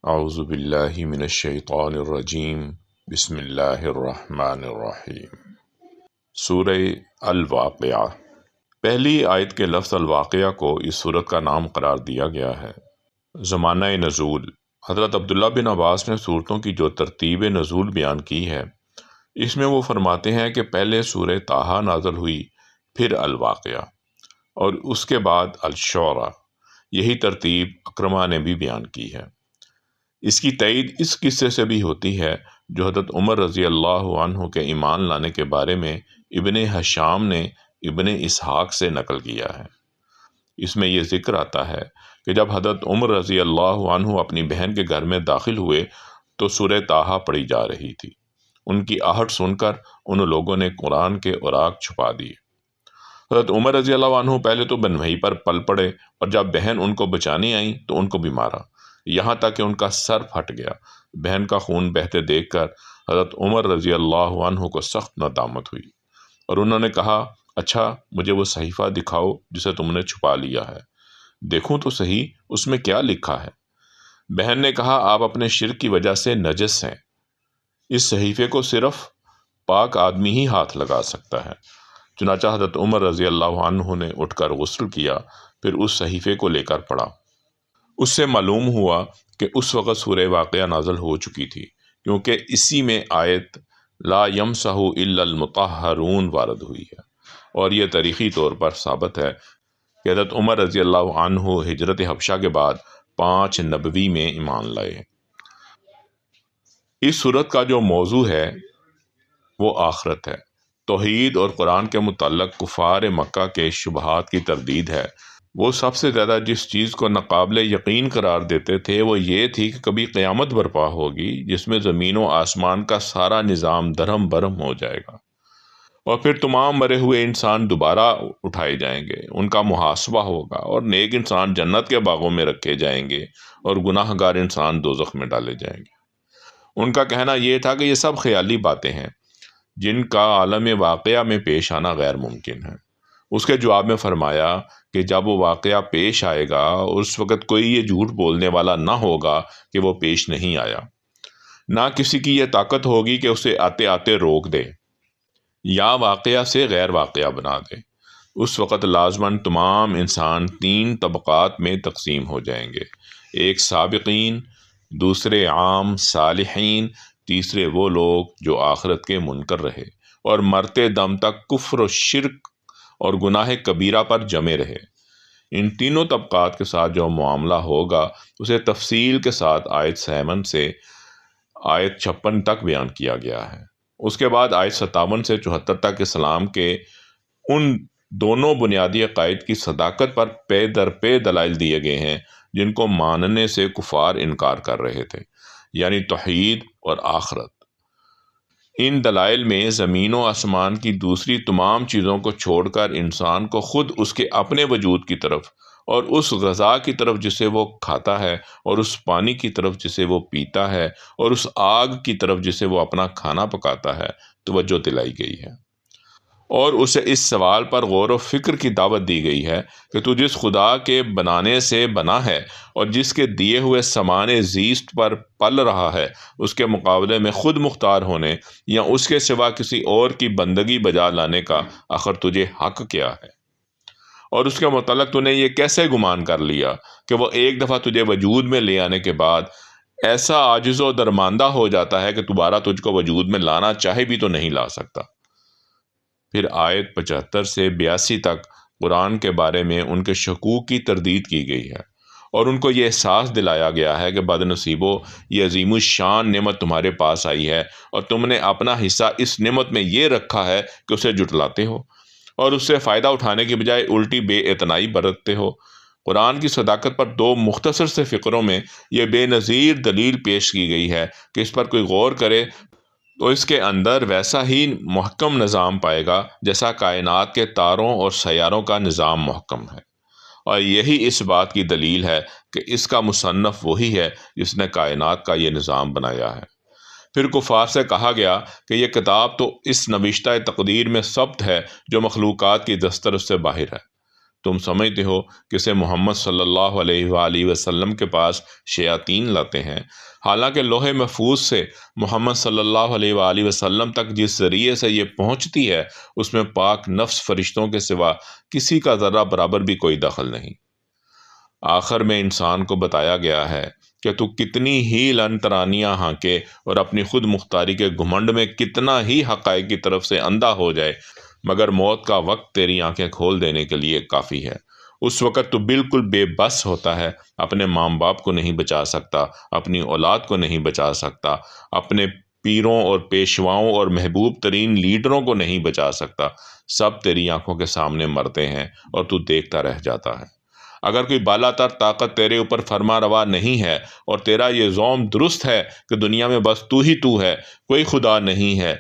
اعوذ باللہ من الشیطان الرجیم بسم اللہ الرحمن الرحیم۔ سورہ الواقعہ۔ پہلی آیت کے لفظ الواقعہ کو اس سورت کا نام قرار دیا گیا ہے۔ زمانہ نزول۔ حضرت عبداللہ بن عباس نے سورتوں کی جو ترتیب نزول بیان کی ہے، اس میں وہ فرماتے ہیں کہ پہلے سورہ طٰہٰ نازل ہوئی، پھر الواقعہ، اور اس کے بعد الشعراء۔ یہی ترتیب اکرمہ نے بھی بیان کی ہے۔ اس کی تائید اس قصے سے بھی ہوتی ہے جو حضرت عمر رضی اللہ عنہ کے ایمان لانے کے بارے میں ابن ہشام نے ابن اسحاق سے نقل کیا ہے۔ اس میں یہ ذکر آتا ہے کہ جب حضرت عمر رضی اللہ عنہ اپنی بہن کے گھر میں داخل ہوئے تو سورہ طٰہٰ پڑھی جا رہی تھی۔ ان کی آہٹ سن کر ان لوگوں نے قرآن کے اوراق چھپا دیے۔ حضرت عمر رضی اللہ عنہ پہلے تو بنوئی پر پل پڑے، اور جب بہن ان کو بچانے آئیں تو ان کو بھی مارا، یہاں تک کہ ان کا سر پھٹ گیا۔ بہن کا خون بہتے دیکھ کر حضرت عمر رضی اللہ عنہ کو سخت ندامت ہوئی، اور انہوں نے کہا، اچھا مجھے وہ صحیفہ دکھاؤ جسے تم نے چھپا لیا ہے، دیکھوں تو صحیح اس میں کیا لکھا ہے۔ بہن نے کہا، آپ اپنے شرک کی وجہ سے نجس ہیں، اس صحیفے کو صرف پاک آدمی ہی ہاتھ لگا سکتا ہے۔ چنانچہ حضرت عمر رضی اللہ عنہ نے اٹھ کر غسل کیا، پھر اس صحیفے کو لے کر پڑھا۔ اس سے معلوم ہوا کہ اس وقت سورہ واقعہ نازل ہو چکی تھی، کیونکہ اسی میں آیت لا یمسح الا المطہرون وارد ہوئی ہے، اور یہ تاریخی طور پر ثابت ہے کہ حضرت عمر رضی اللہ عنہ ہجرت حبشہ کے بعد 5 نبوی میں ایمان لائے۔ اس سورت کا جو موضوع ہے وہ آخرت ہے، توحید اور قرآن کے متعلق کفار مکہ کے شبہات کی تردید ہے۔ وہ سب سے زیادہ جس چیز کو ناقابل یقین قرار دیتے تھے وہ یہ تھی کہ کبھی قیامت برپا ہوگی جس میں زمین و آسمان کا سارا نظام درہم برہم ہو جائے گا، اور پھر تمام مرے ہوئے انسان دوبارہ اٹھائے جائیں گے، ان کا محاسبہ ہوگا، اور نیک انسان جنت کے باغوں میں رکھے جائیں گے اور گناہ گار انسان دوزخ میں ڈالے جائیں گے۔ ان کا کہنا یہ تھا کہ یہ سب خیالی باتیں ہیں جن کا عالم واقعہ میں پیش آنا غیر ممکن ہے۔ اس کے جواب میں فرمایا کہ جب وہ واقعہ پیش آئے گا اس وقت کوئی یہ جھوٹ بولنے والا نہ ہوگا کہ وہ پیش نہیں آیا، نہ کسی کی یہ طاقت ہوگی کہ اسے آتے آتے روک دے یا واقعہ سے غیر واقعہ بنا دے۔ اس وقت لازماً تمام انسان 3 طبقات میں تقسیم ہو جائیں گے، ایک سابقین، دوسرے عام صالحین، تیسرے وہ لوگ جو آخرت کے منکر رہے اور مرتے دم تک کفر و شرک اور گناہ کبیرہ پر جمے رہے۔ ان تینوں طبقات کے ساتھ جو معاملہ ہوگا اسے تفصیل کے ساتھ آیت 57 سے آیت 56 تک بیان کیا گیا ہے۔ اس کے بعد آیت 57 سے 74 تک اسلام کے ان دونوں بنیادی عقائد کی صداقت پر پے در پے دلائل دیے گئے ہیں جن کو ماننے سے کفار انکار کر رہے تھے، یعنی توحید اور آخرت۔ ان دلائل میں زمین و آسمان کی دوسری تمام چیزوں کو چھوڑ کر انسان کو خود اس کے اپنے وجود کی طرف، اور اس غذا کی طرف جسے وہ کھاتا ہے، اور اس پانی کی طرف جسے وہ پیتا ہے، اور اس آگ کی طرف جسے وہ اپنا کھانا پکاتا ہے توجہ دلائی گئی ہے، اور اسے اس سوال پر غور و فکر کی دعوت دی گئی ہے کہ تو جس خدا کے بنانے سے بنا ہے اور جس کے دیے ہوئے سامان زیست پر پل رہا ہے، اس کے مقابلے میں خود مختار ہونے یا اس کے سوا کسی اور کی بندگی بجا لانے کا آخر تجھے حق کیا ہے، اور اس کے متعلق تو نے یہ کیسے گمان کر لیا کہ وہ ایک دفعہ تجھے وجود میں لے آنے کے بعد ایسا عاجز و درماندہ ہو جاتا ہے کہ دوبارہ تجھ کو وجود میں لانا چاہے بھی تو نہیں لا سکتا۔ پھر آیت 75 سے 82 تک قرآن کے بارے میں ان کے شکوک کی تردید کی گئی ہے، اور ان کو یہ احساس دلایا گیا ہے کہ بد نصیبو، یہ عظیم الشان نعمت تمہارے پاس آئی ہے اور تم نے اپنا حصہ اس نعمت میں یہ رکھا ہے کہ اسے جھٹلاتے ہو اور اس سے فائدہ اٹھانے کی بجائے الٹی بے اعتنائی برتتے ہو۔ قرآن کی صداقت پر 2 مختصر سے فقروں میں یہ بے نظیر دلیل پیش کی گئی ہے کہ اس پر کوئی غور کرے تو اس کے اندر ویسا ہی محکم نظام پائے گا جیسا کائنات کے تاروں اور سیاروں کا نظام محکم ہے، اور یہی اس بات کی دلیل ہے کہ اس کا مصنف وہی ہے جس نے کائنات کا یہ نظام بنایا ہے۔ پھر کفار سے کہا گیا کہ یہ کتاب تو اس نوشتہ تقدیر میں ثبت ہے جو مخلوقات کی دسترس سے باہر ہے، تم سمجھتے ہو کہ اسے محمد صلی اللہ علیہ وآلہ وسلم کے پاس شیاطین لاتے ہیں، حالانکہ لوح محفوظ سے محمد صلی اللہ علیہ وآلہ وسلم تک جس ذریعے سے یہ پہنچتی ہے اس میں پاک نفس فرشتوں کے سوا کسی کا ذرہ برابر بھی کوئی دخل نہیں۔ آخر میں انسان کو بتایا گیا ہے کہ تو کتنی ہی لن ترانیاں ہانکے اور اپنی خود مختاری کے گھمنڈ میں کتنا ہی حقائق کی طرف سے اندھا ہو جائے، مگر موت کا وقت تیری آنکھیں کھول دینے کے لیے کافی ہے۔ اس وقت تو بالکل بے بس ہوتا ہے، اپنے ماں باپ کو نہیں بچا سکتا، اپنی اولاد کو نہیں بچا سکتا، اپنے پیروں اور پیشواؤں اور محبوب ترین لیڈروں کو نہیں بچا سکتا، سب تیری آنکھوں کے سامنے مرتے ہیں اور تو دیکھتا رہ جاتا ہے۔ اگر کوئی بالا تر طاقت تیرے اوپر فرما روا نہیں ہے اور تیرا یہ زوم درست ہے کہ دنیا میں بس تو ہی تو ہے، کوئی خدا نہیں ہے،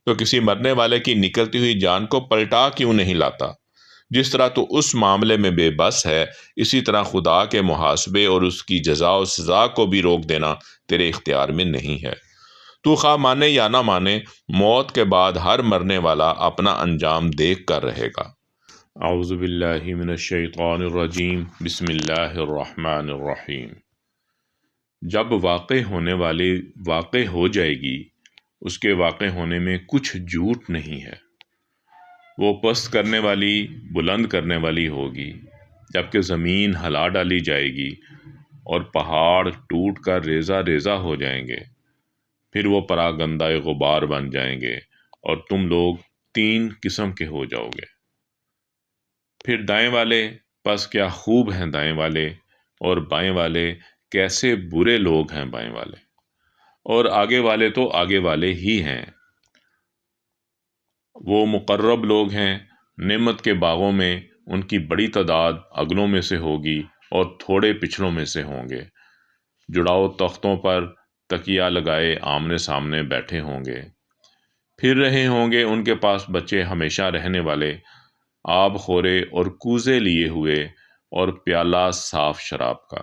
تو کسی مرنے والے کی نکلتی ہوئی جان کو پلٹا کیوں نہیں لاتا؟ جس طرح تو اس معاملے میں بے بس ہے، اسی طرح خدا کے محاسبے اور اس کی جزا و سزا کو بھی روک دینا تیرے اختیار میں نہیں ہے۔ تو خواہ مانے یا نہ مانے، موت کے بعد ہر مرنے والا اپنا انجام دیکھ کر رہے گا۔ اعوذ باللہ من الشیطان الرجیم، بسم اللہ الرحمن الرحیم۔ جب واقع ہونے والی واقع ہو جائے گی، اس کے واقع ہونے میں کچھ جھوٹ نہیں ہے۔ وہ پست کرنے والی بلند کرنے والی ہوگی، جبکہ زمین ہلا ڈالی جائے گی اور پہاڑ ٹوٹ کر ریزہ ریزہ ہو جائیں گے، پھر وہ پراگندہ غبار بن جائیں گے اور تم لوگ 3 قسم کے ہو جاؤ گے۔ پھر دائیں والے، پس کیا خوب ہیں دائیں والے، اور بائیں والے کیسے برے لوگ ہیں بائیں والے، اور آگے والے تو آگے والے ہی ہیں۔ وہ مقرب لوگ ہیں، نعمت کے باغوں میں ان کی بڑی تعداد اگلوں میں سے ہوگی اور تھوڑے پچھڑوں میں سے ہوں گے۔ جڑاؤ تختوں پر تکیہ لگائے آمنے سامنے بیٹھے ہوں گے، پھر رہے ہوں گے ان کے پاس بچے ہمیشہ رہنے والے، آب خورے اور کوزے لیے ہوئے اور پیالہ صاف شراب کا۔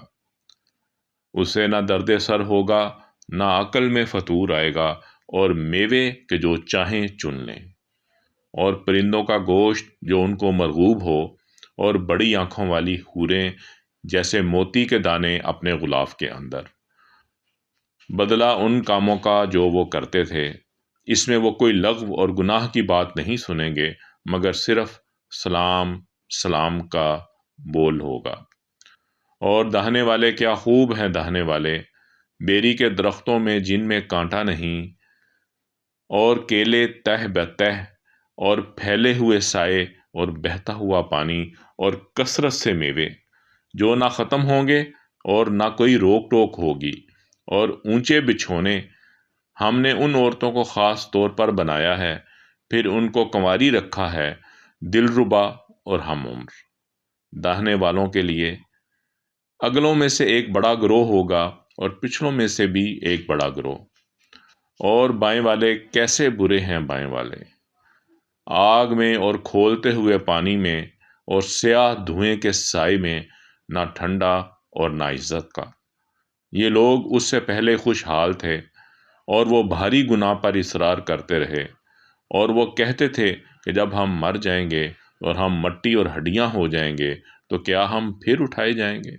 اسے نہ درد سر ہوگا، نہ عقل میں فطور آئے گا، اور میوے کہ جو چاہیں چن لیں، اور پرندوں کا گوشت جو ان کو مرغوب ہو، اور بڑی آنکھوں والی حوریں جیسے موتی کے دانے اپنے غلاف کے اندر۔ بدلہ ان کاموں کا جو وہ کرتے تھے، اس میں وہ کوئی لغو اور گناہ کی بات نہیں سنیں گے، مگر صرف سلام سلام کا بول ہوگا۔ اور دہنے والے کیا خوب ہیں دہنے والے، بیری کے درختوں میں جن میں کانٹا نہیں، اور کیلے تہ بتہ، اور پھیلے ہوئے سائے، اور بہتا ہوا پانی، اور کثرت سے میوے جو نہ ختم ہوں گے اور نہ کوئی روک ٹوک ہوگی، اور اونچے بچھونے۔ ہم نے ان عورتوں کو خاص طور پر بنایا ہے، پھر ان کو کنواری رکھا ہے، دلربا اور ہم عمر۔ داہنے والوں کے لیے اگلوں میں سے ایک بڑا گروہ ہوگا اور پچھلوں میں سے بھی ایک بڑا گروہ۔ اور بائیں والے کیسے برے ہیں بائیں والے، آگ میں اور کھولتے ہوئے پانی میں اور سیاہ دھوئیں کے سائے میں، نہ ٹھنڈا اور نہ عزت کا۔ یہ لوگ اس سے پہلے خوشحال تھے، اور وہ بھاری گناہ پر اصرار کرتے رہے، اور وہ کہتے تھے کہ جب ہم مر جائیں گے اور ہم مٹی اور ہڈیاں ہو جائیں گے تو کیا ہم پھر اٹھائے جائیں گے،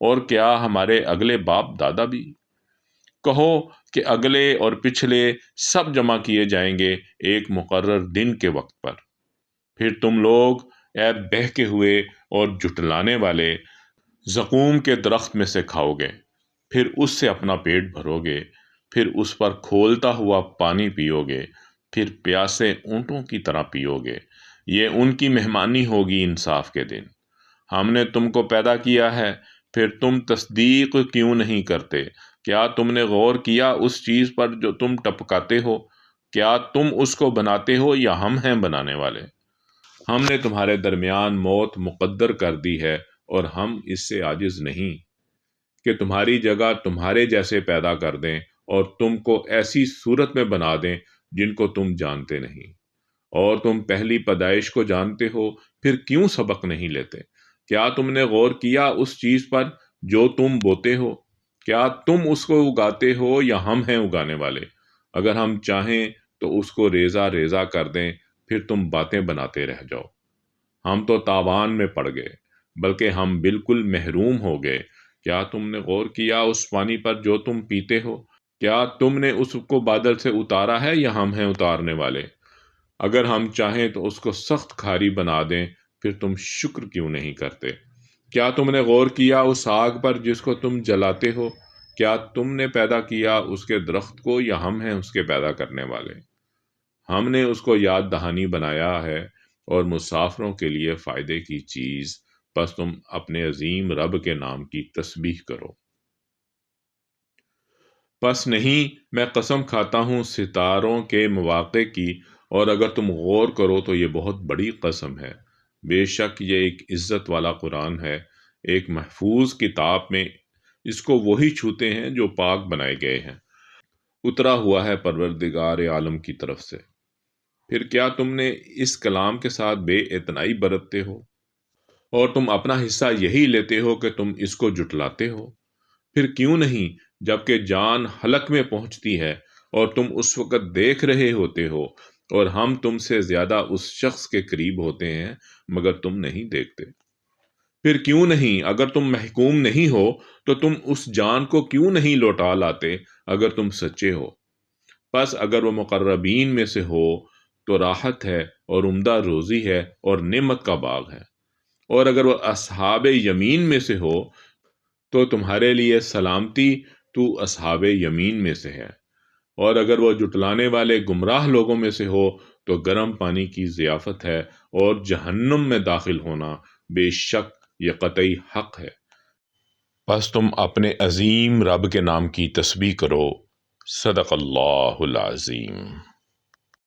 اور کیا ہمارے اگلے باپ دادا بھی؟ کہو کہ اگلے اور پچھلے سب جمع کیے جائیں گے ایک مقرر دن کے وقت پر۔ پھر تم لوگ اے بہکے ہوئے اور جھٹلانے والے زقوم کے درخت میں سے کھاؤ گے، پھر اس سے اپنا پیٹ بھرو گے، پھر اس پر کھولتا ہوا پانی پیو گے، پھر پیاسے اونٹوں کی طرح پیو گے۔ یہ ان کی مہمانی ہوگی انصاف کے دن۔ ہم نے تم کو پیدا کیا ہے، پھر تم تصدیق کیوں نہیں کرتے؟ کیا تم نے غور کیا اس چیز پر جو تم ٹپکاتے ہو؟ کیا تم اس کو بناتے ہو یا ہم ہیں بنانے والے؟ ہم نے تمہارے درمیان موت مقدر کر دی ہے، اور ہم اس سے عاجز نہیں کہ تمہاری جگہ تمہارے جیسے پیدا کر دیں اور تم کو ایسی صورت میں بنا دیں جن کو تم جانتے نہیں۔ اور تم پہلی پیدائش کو جانتے ہو، پھر کیوں سبق نہیں لیتے؟ کیا تم نے غور کیا اس چیز پر جو تم بوتے ہو؟ کیا تم اس کو اگاتے ہو یا ہم ہیں اگانے والے؟ اگر ہم چاہیں تو اس کو ریزہ ریزہ کر دیں، پھر تم باتیں بناتے رہ جاؤ۔ ہم تو تاوان میں پڑ گئے، بلکہ ہم بالکل محروم ہو گئے۔ کیا تم نے غور کیا اس پانی پر جو تم پیتے ہو؟ کیا تم نے اس کو بادل سے اتارا ہے یا ہم ہیں اتارنے والے؟ اگر ہم چاہیں تو اس کو سخت کھاری بنا دیں، پھر تم شکر کیوں نہیں کرتے؟ کیا تم نے غور کیا اس آگ پر جس کو تم جلاتے ہو؟ کیا تم نے پیدا کیا اس کے درخت کو یا ہم ہیں اس کے پیدا کرنے والے؟ ہم نے اس کو یاد دہانی بنایا ہے اور مسافروں کے لیے فائدے کی چیز، بس تم اپنے عظیم رب کے نام کی تسبیح کرو۔ پس نہیں، میں قسم کھاتا ہوں ستاروں کے مواقع کی، اور اگر تم غور کرو تو یہ بہت بڑی قسم ہے۔ بے شک یہ ایک عزت والا قرآن ہے، ایک محفوظ کتاب میں اس کو وہی چھوتے ہیں جو پاک بنائے گئے ہیں، اترا ہوا ہے پروردگار عالم کی طرف سے۔ پھر کیا تم نے اس کلام کے ساتھ بے اعتنائی برتتے ہو، اور تم اپنا حصہ یہی لیتے ہو کہ تم اس کو جٹلاتے ہو؟ پھر کیوں نہیں، جبکہ جان حلق میں پہنچتی ہے اور تم اس وقت دیکھ رہے ہوتے ہو، اور ہم تم سے زیادہ اس شخص کے قریب ہوتے ہیں مگر تم نہیں دیکھتے؟ پھر کیوں نہیں، اگر تم محکوم نہیں ہو تو تم اس جان کو کیوں نہیں لوٹا لاتے اگر تم سچے ہو؟ پس اگر وہ مقربین میں سے ہو تو راحت ہے اور عمدہ روزی ہے اور نعمت کا باغ ہے، اور اگر وہ اصحاب یمین میں سے ہو تو تمہارے لیے سلامتی، تو اصحاب یمین میں سے ہے، اور اگر وہ جٹلانے والے گمراہ لوگوں میں سے ہو تو گرم پانی کی ضیافت ہے اور جہنم میں داخل ہونا بے شک یہ قطعی حق ہے۔ بس تم اپنے عظیم رب کے نام کی تسبیح کرو۔ صدق اللہ العظیم۔